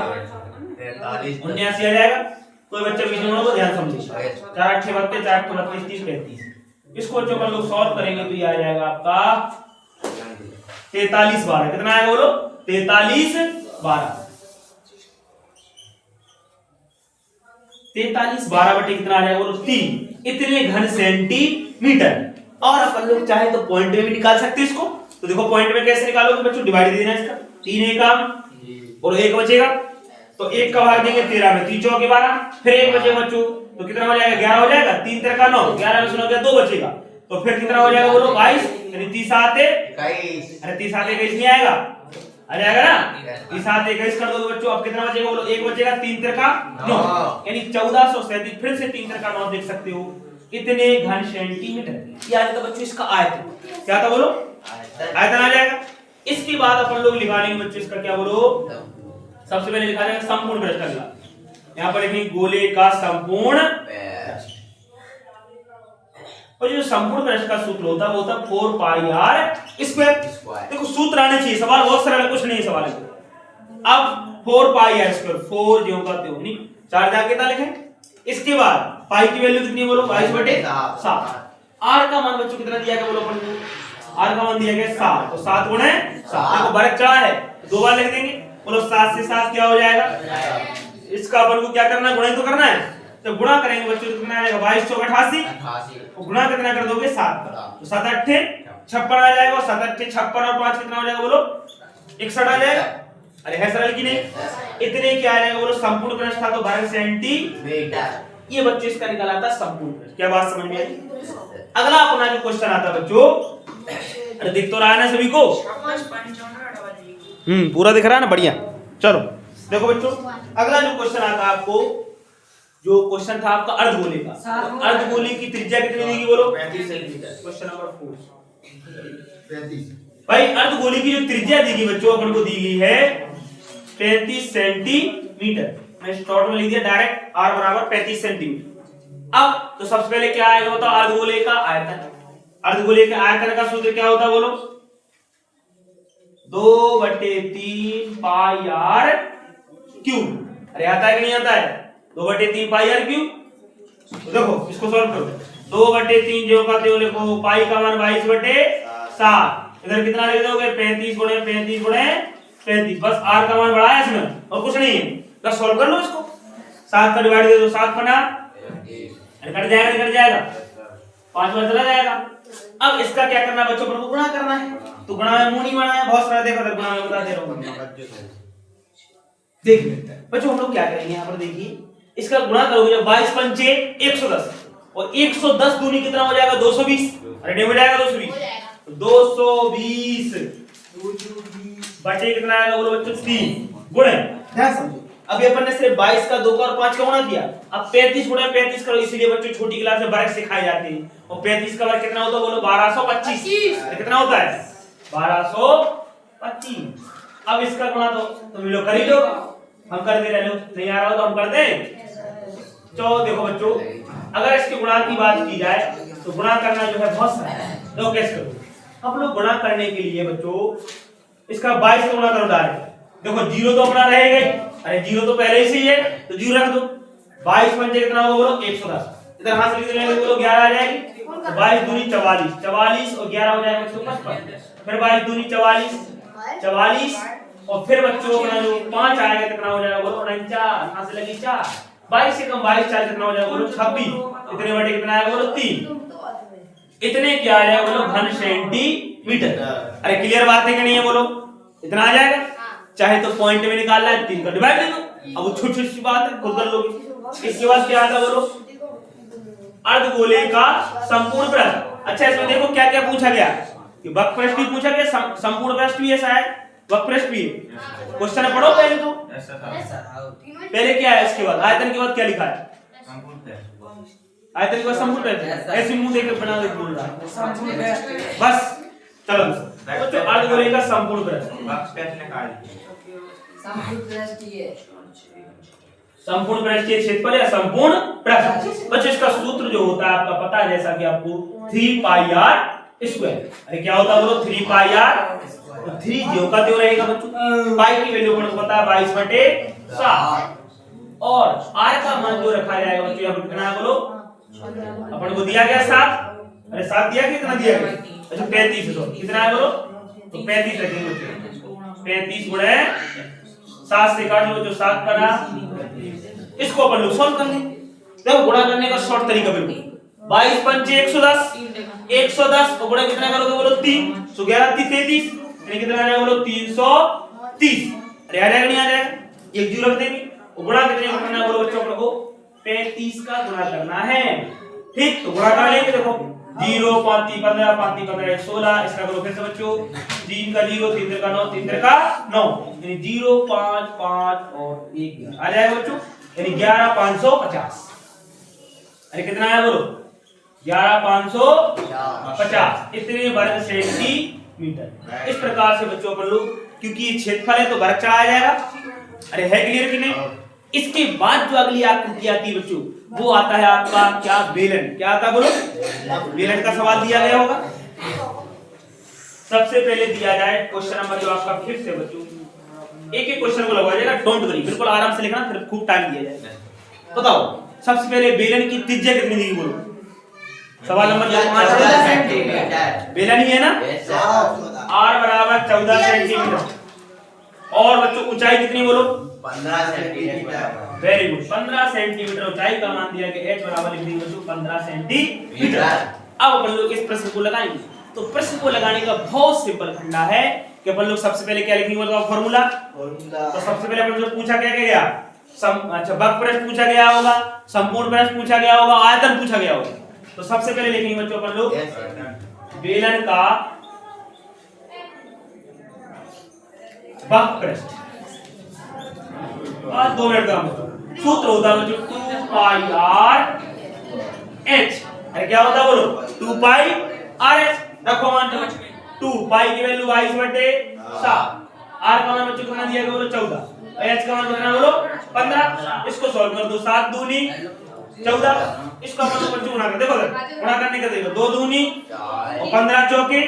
79 आ जाएगा। कोई बच्चा बीच में हो ध्यान समझिए 4 8 6 32 4 8 32 30 35। इसको बच्चों अपन लोग सॉल्व करेंगे तो ये आ जाएगा आपका 43 12। कितना आएगा बोलो 43 12। 43 12 बटे कितना आ जाएगा बोलो 3 इतने घन सेंटीमीटर। और अपन लोग चाहे तो पॉइंट में भी निकाल सकते हैं इसको। तो देखो पॉइंट में कैसे निकालोगे बच्चों, डिवाइड दे देना इसका, 3 एकम और 1 बचेगा तो 1 का भाग देंगे 13 में, 3 चौके 12, फिर 1 बचेगा बच्चों तो कितना हो जाएगा 11 हो जाएगा, 3 3 का 9, 11 में से 9 गया 2 बचेगा तो फिर कितना हो जाएगा बोलो 22, यानी 30 7 21, अरे 30 7 21 नहीं आएगा, आ जाएगा ना, 30 7 21 कर दो बच्चों। अब कितना बचेगा बोलो 1 बचेगा, 3 3 का 9, यानी 1437, फिर से 3 3 का 9 देख सकते हो, इतने घन सेंटीमीटर। ये आ जाता बच्चों इसका आयतन, क्या था बोलो आयतन आ जाएगा। इसके बाद अपन लोग निकालेंगे बच्चों इसका क्या बोलो, सबसे पहले लिखा जाएगा संपूर्ण पृष्ठ का, यहाँ पर लिखेंगे गोले का संपूर्ण पृष्ठ। और जो संपूर्ण पृष्ठ का सूत्र होता है वो होता है 4 पाई r स्क्वायर। देखो सूत्र आना चाहिए, सवाल बहुत सरल है, कुछ नहीं है सवाल है। अब 4 पाई r स्क्वायर, 4 जो का त्यों नहीं 4 जाके कितना लिखें। इसके बाद पाई की वैल्यू कितनी बोलो 22/7। r का मान बच्चों कितना दिया गया बोलो अपन को, r का मान दिया गया 7, तो 7 गुणे 7, देखो बरक चढ़ा है दो बार लिख देंगे बोलो 7 से 7 क्या हो जाएगा, इसका अपन को क्या करना है गुणा तो करना है, तो गुणा करेंगे बच्चों तो कितना आएगा 22 चौक 88, तो गुणा कितना कर दोगे 7 पर, तो 7 8 56 आ जाएगा, और 7 8 56 और 5 कितना हो जाएगा बोलो 61 आ जाएगा। अरे है सरल की नहीं, इतने क्या आ जाएगा बोलो संपूर्ण पृष्ठ था तो 12 सेंटीमीटर। ये बच्चे इसका निकाला था संपूर्ण पृष्ठ, क्या बात समझ में आई। अगला अपना जो क्वेश्चन आता है बच्चों, अरे दिख तो रहा है ना सभी को, पूरा दिख रहा है ना, बढ़िया। चलो देखो बच्चों अगला जो क्वेश्चन आता है आपको, जो क्वेश्चन था आपका अर्धगोले का, तो अर्धगोले की त्रिज्या कितनी देगी बोलो 35 सेंटीमीटर। Question number 4 35। भाई अर्धगोले की जो त्रिज्या देगी बच्चों अपन को दी गई है 35 सेंटीमीटर। मैं शॉर्ट में लिख दिया डायरेक्ट r बराबर 35 सेंटीमीटर। अब तो सबसे पहले क्या आएगा होता है अर्धगोले का आयतन। अर्धगोले के आयतन का सूत्र क्या होता है बोलो 2/3 पाई r क्यूब। अरे आता है कि नहीं आता है 2/3 पाई r क्यूब। तो देखो इसको सॉल्व करो, 2/3 जो का त्यों लिखो, पाई का मान 22/7, इधर कितना लिख दोगे 35 गुणे 35 गुणे 35, बस r का मान बढ़ाया इसमें और कुछ नहीं है, बस सॉल्व कर लो इसको। 7 का डिवाइड दे दो 7 पना कट जाएगा 5 बार चला जाएगा। अब इसका क्या करना बच्चों पर गुणा करना है, तो गुणा में मुंह नहीं बनाया, बहुत सारा देखा था गुणा में बता दे रहा हूं। देखिए बच्चों हम लोग क्या करेंगे यहाँ पर, देखिए इसका गुणा करोगे जब 22 पंचे 110 और 110 दूनी कितना हो जाएगा 220, अरे हो जाएगा 220 बटे कितना आएगा बोलो बच्चों 3 गुणे, ध्यान समझो। अभी अपन ने सिर्फ 22 का 2 का और 5 का गुणा किया, अब 35 गुणे 35 करो, इसीलिए बच्चों छोटी क्लास में वर्ग सिखाए जाते हैं। और 35 का वर्ग कितना होता है बोलो 1225, कितना होता है 1225। अब इसका गुणा तो तुम लोग कर ही लो, हम कर दे रहे लो, नहीं आ रहा हो तो हम कर दें। तो देखो बच्चों अगर इसके गुणा की बात की जाए तो गुणा करना जो है बहुत सरल है, तो कैसे करो हम लोग गुणा करने के लिए बच्चों इसका 22 से गुणा करो डायरेक्ट। देखो जीरो तो अपना रहेगा ही, अरे जीरो तो पहले ही से ही है तो जीरो रख दो। 22 पंचे कितना होगा बोलो 110, इधर हाथ से लिख लेंगे बोलो 11 आ जाएगी, तो 22 दूनी 44, 44 और 11 हो जाएगा 55, फिर 22 दूनी 44, 44 और फिर बच्चों अपना जो 5 आएगा कितना हो जाएगा बोलो 49, हाथ से लगी 4, 22 से कम 22 4 कितना हो जाएगा बोलो 26, इतने बटे कितना आएगा बोलो 3, इतने क्या आ जाएगा बोलो घन सेंटीमीटर। अरे क्लियर बात है कि नहीं है बोलो, इतना आ जाएगा। चाहे तो पॉइंट में निकालना है 3 का डिवाइड दे दो, अब वो छोटी छोटी बात है खुद कर लोगे। इसके बाद क्या आता बोलो अर्धगोले का संपूर्ण पृष्ठ। अच्छा इसमें देखो क्या क्या पूछा गया कि वक्र पृष्ठ भी पूछा गया, संपूर्ण पृष्ठ भी है, शायद वक्र पृष्ठ भी है। क्वेश्चन पढ़ो पहले तो, पहले क्या है इसके बाद आयतन के बाद क्या लिखा है, आयतन के बाद संपूर्ण पृष्ठ, ऐसे मुंह देकर बना दे बोल रहा है बस। चलो तो अर्धगोले का संपूर्ण पृष्ठ, संपूर्ण पृष्ठीय क्षेत्रफल या संपूर्ण पृष्ठ। बच्चों इसका सूत्र जो होता है आपका पता है, जैसा कि आपको 3 पाई r स्क्वायर। अरे क्या होता है बोलो 3 पाई r, तो 3 जो का त्यों रहेगा बच्चों, पाई की वैल्यू अपन को पता है 22/7 और r का मान जो रखा जाएगा बच्चों यहाँ पर कितना है बोलो, अपन को दिया गया 7, अरे 7 दिया कितना दिया गया, अच्छा 35 तो कितना है बोलो, तो 35 रखेंगे बच्चों, 35 गुणे 7 से काट लो जो 7 बना, इसको अपन लोग सॉल्व कर लेंगे। देखो गुणा करने का शॉर्ट तरीका बिल्कुल 22 पंचे 110 110 और गुणा कितना करोगे बोलो 3 तो 11 3 33 यानी कितना आ जाएगा बोलो 330 अरे आ जाएगा नहीं आ जाएगा एक जीरो रख देंगे और गुणा कितने का करना है बोलो बच्चों अपने को 35 का गुणा करना है ठीक तो गुणा कर लेंगे देखो 0 5 15 5 15 16 इसका करो फिर से बच्चों 3 का 0 3 का 9 3 का 9 यानी 0 5 5 और 1 आ जाएगा बच्चों यानी 11550 अरे कितना आया बोलो 11550 इतने वर्ग सेंटीमीटर इस प्रकार से बच्चों अपन लोग क्योंकि ये क्षेत्रफल है तो वर्ग चढ़ाया जाएगा अरे है क्लियर कि नहीं इसके बाद जो अगली आकृति आती है बच्चों वो आता है आपका क्या बेलन क्या आता है बोलो बेलन का सवाल दिया गया होगा सबसे पहले दिया जाए क्वेश्चन नंबर जो आपका फिर से बच्चों एक एक क्वेश्चन को लगवाया जाएगा डोंट वरी बिल्कुल आराम से लिखना फिर खूब टाइम दिया जाएगा बताओ सबसे पहले बेलन की त्रिज्या कितनी दी बोलो सवाल नंबर 5 सेंटीमीटर बेलन ही है ना r बराबर 14 सेंटीमीटर और बच्चों ऊंचाई कितनी बोलो 15 सेंटीमीटर वेरी गुड 15 सेंटीमीटर ऊंचाई का मान दिया गया h बराबर लिख देंगे बच्चों 15 सेंटीमीटर अब अपन लोग इस प्रश्न को लगाएंगे तो प्रश्न को लगाने का बहुत सिंपल फंडा है कि अपन लोग सबसे पहले क्या लिखेंगे बताओ फार्मूला तो सबसे पहले अपन लोग पूछा क्या गया अच्छा बग प्रश्न पूछा गया होगा संपूर्ण प्रश्न पूछा गया होगा आयतन पूछा गया होगा तो सबसे पहले लिखेंगे बच्चों अपन लोग बेलन का बग प्रश्न और 2 मिनट का सूत्र होता है बच्चों 2 पाई r h अरे क्या होता है बोलो 2 पाई r h रखो मान 2 पाई की वैल्यू 22/7 r का मान बच्चों कितना दिया गया बोलो 14 h का मान कितना बोलो 15 इसको सॉल्व कर दो 7 दूनी 14 इसका मतलब बच्चों गुणा कर देखो गुणा करने का देखो 2 दूनी और 15 चौके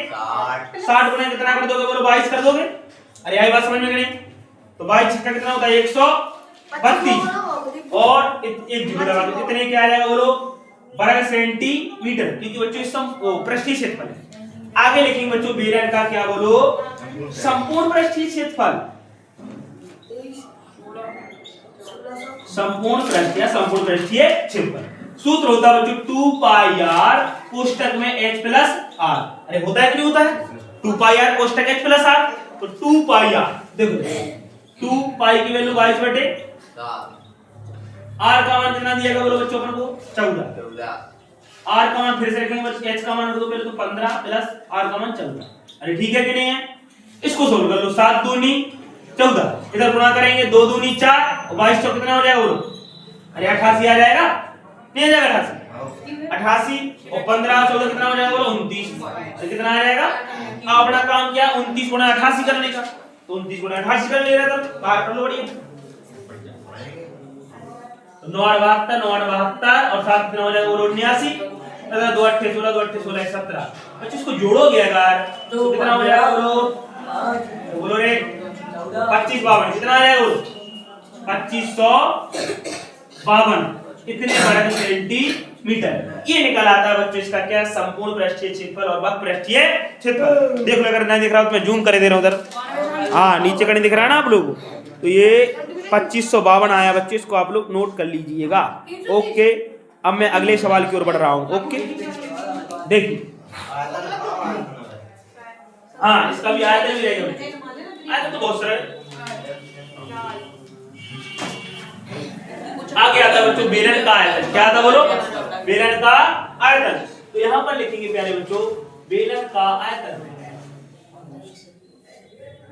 60 गुना कितना कर दोगे बोलो 22 कर दोगे अरे आई बात समझ में नहीं तो 22 छक्का कितना होता है 132 और एक जीरो लगा दो कितने क्या आ जाएगा बोलो वर्ग सेंटीमीटर क्योंकि बच्चों इस पृष्ठीय क्षेत्रफल है आगे लिखेंगे बच्चों बेलन का क्या बोलो संपूर्ण पृष्ठीय क्षेत्रफल संपूर्ण पृष्ठीय क्षेत्रफल सूत्र होता है बच्चों 2 पाई r कोष्ठक में h प्लस r अरे होता है कि नहीं होता है 2 पाई r कोष्ठक h प्लस r तो 2 पाई r देखो 2 पाई की वैल्यू 22/7 r का मान कितना दिया गया बोलो बच्चों अपन को 14 r का मान फिर से रखेंगे बच्चों h का मान रख दो पहले तो 15 प्लस r का मान 14 अरे ठीक है कि नहीं है इसको सोल्व कर लो 7 दूनी 14 इधर गुणा करेंगे 2 दूनी 4 और 22 चौक कितना हो जाएगा बोलो अरे 88 आ जाएगा नहीं आ जाएगा 88 और 15 14 कितना हो जाएगा बोलो 29 तो कितना आ जाएगा अपना काम क्या 29 गुणा 88 करने का तो 29 गुणा 88 कर ले रहा था बाहर कर लो बढ़िया तो 9 72 और 7 कितना हो जाएगा बोलो 79 अगर 2 8 16 2 8 16 17 बच्चों इसको जोड़ोगे अगर तो कितना हो जाएगा बोलो रे 25 52 कितना आ जाएगा बोलो 2552 इतने वर्ग सेंटीमीटर ये निकल आता है बच्चों इसका क्या संपूर्ण पृष्ठीय क्षेत्रफल और वक्र पृष्ठीय क्षेत्रफल देख लो अगर नहीं दिख रहा हो तो मैं जूम कर दे रहा हूं उधर हाँ नीचे का नहीं दिख रहा है ना आप लोगों को तो ये 2552 आया बच्चे इसको आप लोग नोट कर लीजिएगा ओके अब मैं अगले सवाल की ओर बढ़ रहा हूं ओके देखिए हाँ इसका भी आयतन भी रहेगा आयतन तो बहुत सरल आगे आता है बच्चों बेलन का आयतन क्या आता बोलो बेलन का आयतन तो यहां पर लिखेंगे प्यारे बच्चों बेलन का आयतन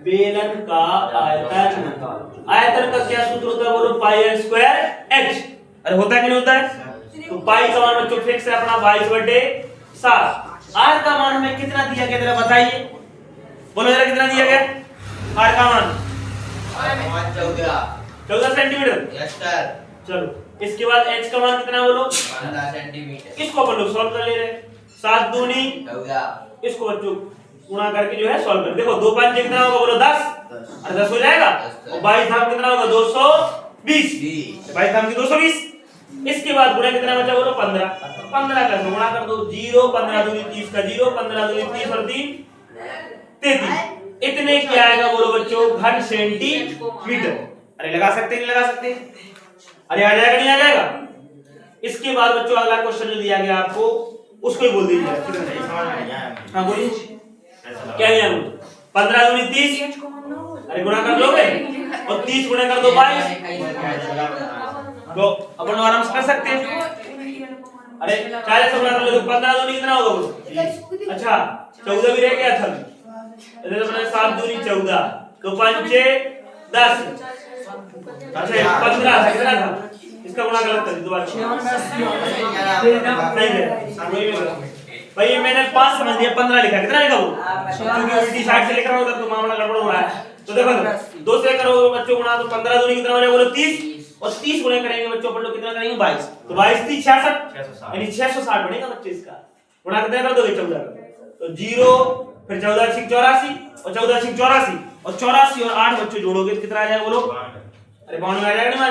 बेलन का आयतन आयतन का क्या सूत्र होता है बोलो पाई r स्क्वायर h अरे होता है कि नहीं होता है तो पाई का मान बच्चों फिक्स है अपना 22/7 r का मान हमें कितना दिया गया जरा बताइए बोलो जरा कितना दिया गया r का मान 14 सेंटीमीटर यस सर चलो इसके बाद h का मान कितना बोलो 15 सेंटीमीटर इसको अपन लोग सॉल्व कर ले रहे 7 दूनी 14 इसको बच्चों गुणा करके जो है सॉल्व कर देखो 2 5 कितना होगा बोलो 10 और 10 हो जाएगा और 22 धाम कितना होगा 220 22 धाम की 220 इसके बाद गुणा कितना बचा बोलो 15 का गुणा कर दो 0 15 दूनी 30 का 0 15 दूनी 30 और 3 33 इतने क्या आएगा बोलो बच्चों घन सेंटीमीटर अरे लगा सकते नहीं लगा सकते अरे आ जाएगा नहीं आ जाएगा इसके बाद बच्चों अगला क्वेश्चन जो दिया गया आपको उसको ही बोल दीजिए। हाँ बोलिए क्या दिया? 15 दूनी 30, अरे गुणा कर दोगे और 30 गुणा कर दो 22, तो अपन आराम से कर सकते हैं। अरे 40 से गुणा कर लो तो 15 दूनी कितना होगा? अच्छा 14 भी रह गया था, इधर अपने 7 दूनी 14, तो 5 6 10, अच्छा 15 था, कितना था? इसका गुणा गलत कर दोबारा नहीं है भाई, मैंने 5 समझ लिया, 15 लिखा, कितना लिखा वो? क्योंकि उल्टी साइड से लिख रहा होता तो मामला गड़बड़ हो रहा है। तो देखो 2 से करो बच्चों गुणा, तो 15 दूनी कितना हो जाएगा बोलो 30, और 30 गुणा करेंगे बच्चों अपन लोग कितना करेंगे 22, तो 22 30 66, यानी 660 बनेगा बच्चों इसका। गुणा कितना कर दोगे 14 तो 0, फिर 14 6 84, और 14 6 84, और 84 और 8 बच्चों जोड़ोगे तो कितना आ जाएगा बोलो? अरे 92 आ जाएगा ना,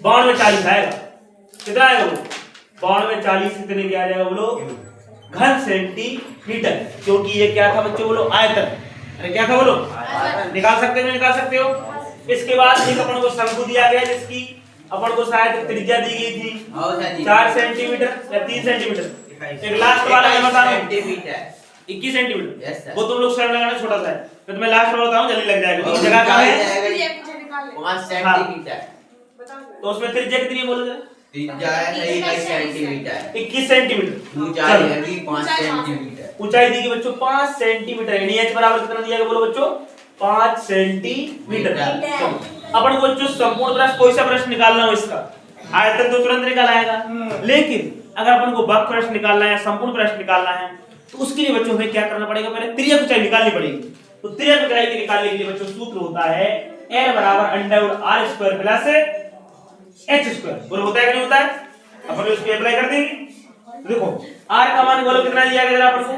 92 40 आएगा, कितना आएगा बोलो? 92 40 कितने क्या आ जाएगा बोलो? घन सेंटीमीटर, क्योंकि ये क्या था बच्चों बोलो? आयतन। अरे क्या था बोलो? निकाल सकते हो, निकाल सकते हो। इसके बाद एक अपन को शंकु दिया गया जिसकी अपन को शायद त्रिज्या दी गई थी 4 सेंटीमीटर या 3 सेंटीमीटर। एक लास्ट वाला मैं बता रहा हूं 21 सेंटीमीटर, वो तुम लोग स्वयं लगाना, छोटा सा है, तो मैं लास्ट वाला बताऊं जल्दी लग जाएगा। जगह कहां है? 5 सेंटीमीटर, तो उसमें त्रिज्या कितनी है बोलो जरा? त्रिज्या है 21 सेंटीमीटर, 21 सेंटीमीटर। ऊंचाई है 5 सेंटीमीटर, ऊंचाई दी गई बच्चों 5 सेंटीमीटर, यानी h बराबर कितना दिया गया बोलो बच्चों? 5 सेंटीमीटर। अपन को बच्चों संपूर्ण प्रश्न, कोई सा प्रश्न निकालना हो इसका, आयतन तो तुरंत निकाल आएगा, लेकिन अगर अपन को बक प्रश्न निकालना है, संपूर्ण प्रश्न निकालना है, तो उसके लिए बच्चों हमें क्या करना पड़ेगा? पहले त्रिज्या ऊंचाई निकालनी पड़ेगी। तो त्रिज्या ऊंचाई के निकालने के लिए बच्चों सूत्र होता है L बराबर √r² प्लस h²। बोलो होता है कि नहीं होता है? अपन उसको अप्लाई कर देंगे। देखो r का मान बोलो कितना दिया गया जरा अपन को?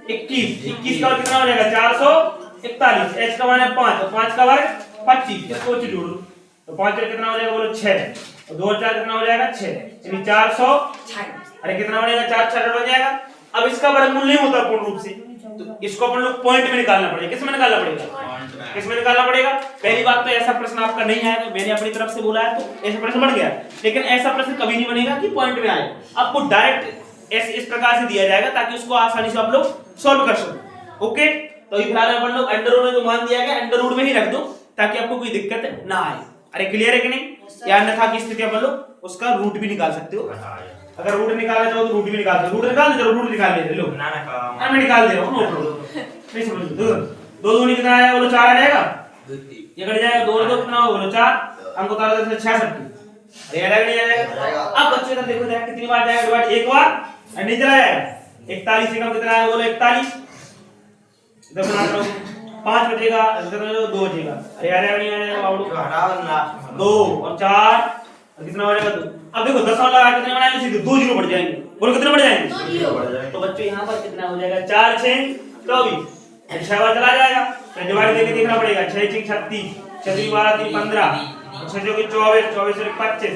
21 का कितना हो जाएगा? 441। h का मान है 5, और 5 का वर्ग 25, इसको जोड़ो तो 5 और कितना हो जाएगा बोलो? 6, और 2 और 4 कितना हो जाएगा? 6, यानी 400। अरे कितना बनेगा? 4 6 बन जाएगा। अब इसका वर्गमूल नहीं होता पूर्ण रूप से, तो इसको अपन लोग पॉइंट में निकालना पड़ेगा। किस में निकालना पड़ेगा? किस में निकालना पड़ेगा? पहली बात तो ऐसा प्रश्न आपका नहीं आएगा, मैंने अपनी तरफ से बोला है तो ऐसा प्रश्न बन गया, लेकिन ऐसा प्रश्न कभी नहीं बनेगा कि पॉइंट में आए। आपको डायरेक्ट इस प्रकार से दिया जाएगा ताकि उसको आसानी से आप लोग सॉल्व कर सको। ओके, तो फिलहाल अपन लोग अंडर रूट में जो मान दिया गया अंडर रूट में ही रख दो ताकि आपको कोई दिक्कत ना आए। अरे क्लियर है कि नहीं? या अन्यथा की स्थिति अपन लोग उसका रूट भी निकाल सकते हो। अगर रूट निकालना चाहो तो रूट भी निकाल सकते हो। रूट निकाल दो, रूट निकाल ले लो ना ना, मैं निकाल दे रहा हूं, नो प्रॉब्लम। नहीं समझ दो 2 दूनी कितना आया बोलो? 4 आ जाएगा, ये कट जाएगा, 2 और 2 कितना होगा बोलो? 4, अंक उतार दो 66। अरे आ जाएगा। अब बच्चों इधर देखो जरा कितनी बार जाएगा डिवाइड? एक बार, और नीचे जाएगा 41 से कम कितना आया बोलो? 41। इधर बना करो 5 बचेगा, इधर 2 बचेगा। अरे आ जाएगा, नहीं आ जाएगा बाबू? हटाओ ना, 2 और 4 और कितना हो जाएगा? 2। अब देखो 10 वाला लगा कितने बनाएंगे? सीधे 2 जीरो बढ़ जाएंगे। बोलो कितने बढ़ जाएंगे? 2 जीरो बढ़ जाएंगे। तो बच्चों यहां पर कितना हो जाएगा? 4 6 24, 6 बार चला जाएगा, फिर डिवाइड करके देखना पड़ेगा। 6 6 36, 6 3 12 3 15, 6 जो कि 24, 24 से 25,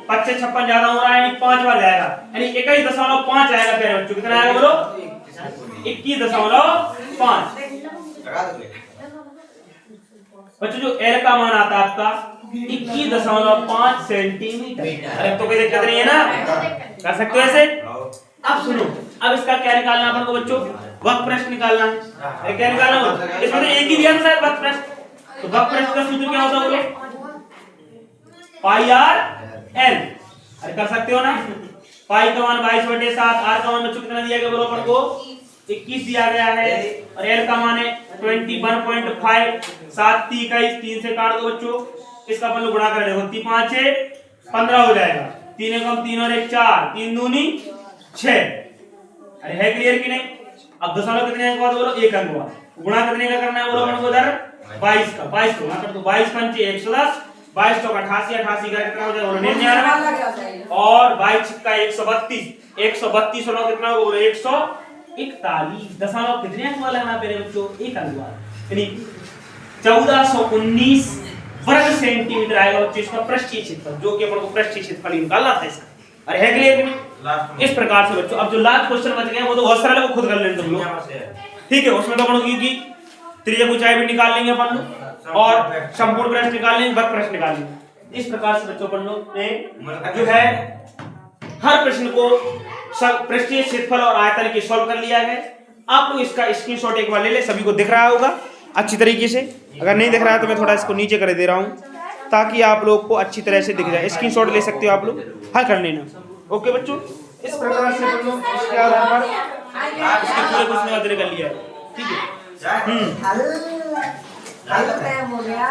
25 56 ज्यादा हो रहा है, यानी 5 बार जाएगा, यानी 21.5 आएगा। प्यारे बच्चों कितना आएगा बोलो? 21.5। बच्चों जो L का मान आता है आपका 21.5 सेंटीमीटर। अरे तो कोई दिक्कत नहीं है ना, कर सकते हो ऐसे। अब सुनो, अब इसका क्या निकालना अपन को बच्चों? वक्र प्रश्न निकालना है। क्या निकालना होगा? इसमें तो एक ही दिया था वक्र प्रश्न, तो वक्र प्रश्न का सूत्र क्या होता है बोलो? पाई आर एल। अरे कर सकते हो ना? पाई का मान 22/7, आर का मान बच्चों कितना दिया गया बोलो अपन को? 21 दिया गया है, और एल का मान है 21.5। 7 3 21, 3 से काट दो बच्चों, इसका अपन लोग गुणा कर देखो, 3 5 6 15 हो जाएगा। 3 कम 3 और 1 4, 3 दूनी 6। अरे है क्लियर कि नहीं? अब दशमलव कितने अंक हुआ बोलो? 1 अंक हुआ। गुणा कितने का करना है बोलो अपन को? इधर 22 का, 22 को गुणा कर दो, 22 पंचे 110, 22 चौका 88, 88 का कितना हो जाएगा? 99, और 22 छिक्का 132, 132 और 9 कितना होगा बोलो? 141। दशमलव कितने अंक वाला है मेरे बच्चों? 1 अंक वाला, यानी 1419 वर्ग सेंटीमीटर आएगा बच्चों इसका पृष्ठीय क्षेत्रफल, जो कि अपन को पृष्ठीय क्षेत्रफल निकालना था इसका। अरे है क्लियर कि नहीं? इस प्रकार से बच्चों अब जो लास्ट क्वेश्चन बच गया वो तो बहुत सरल है, वो खुद कर लेंगे तुम लोग, ठीक है। उसमें तो अपन की त्रिज्या ऊंचाई भी निकाल लेंगे अपन लोग, और संपूर्ण प्रश्न निकाल लेंगे, वक्र प्रश्न निकाल लेंगे। इस प्रकार से बच्चों अपन लोग ने जो है हर प्रश्न को पृष्ठीय क्षेत्रफल और आयतन के सॉल्व कर लिया है। आप लोग इसका स्क्रीनशॉट एक बार ले ले, सभी को दिख रहा होगा अच्छी तरीके से। अगर नहीं दिख रहा है तो मैं थोड़ा इसको नीचे कर दे रहा हूँ ताकि आप लोग को अच्छी तरह से दिख जाए। स्क्रीनशॉट ले सकते हो आप लोग, हल कर लेना। ओके बच्चों, इस प्रकार से हम लोग इसके आधार पर इसके पूरे क्वेश्चन का अध्ययन कर लिया है। ठीक है। हल हो गया।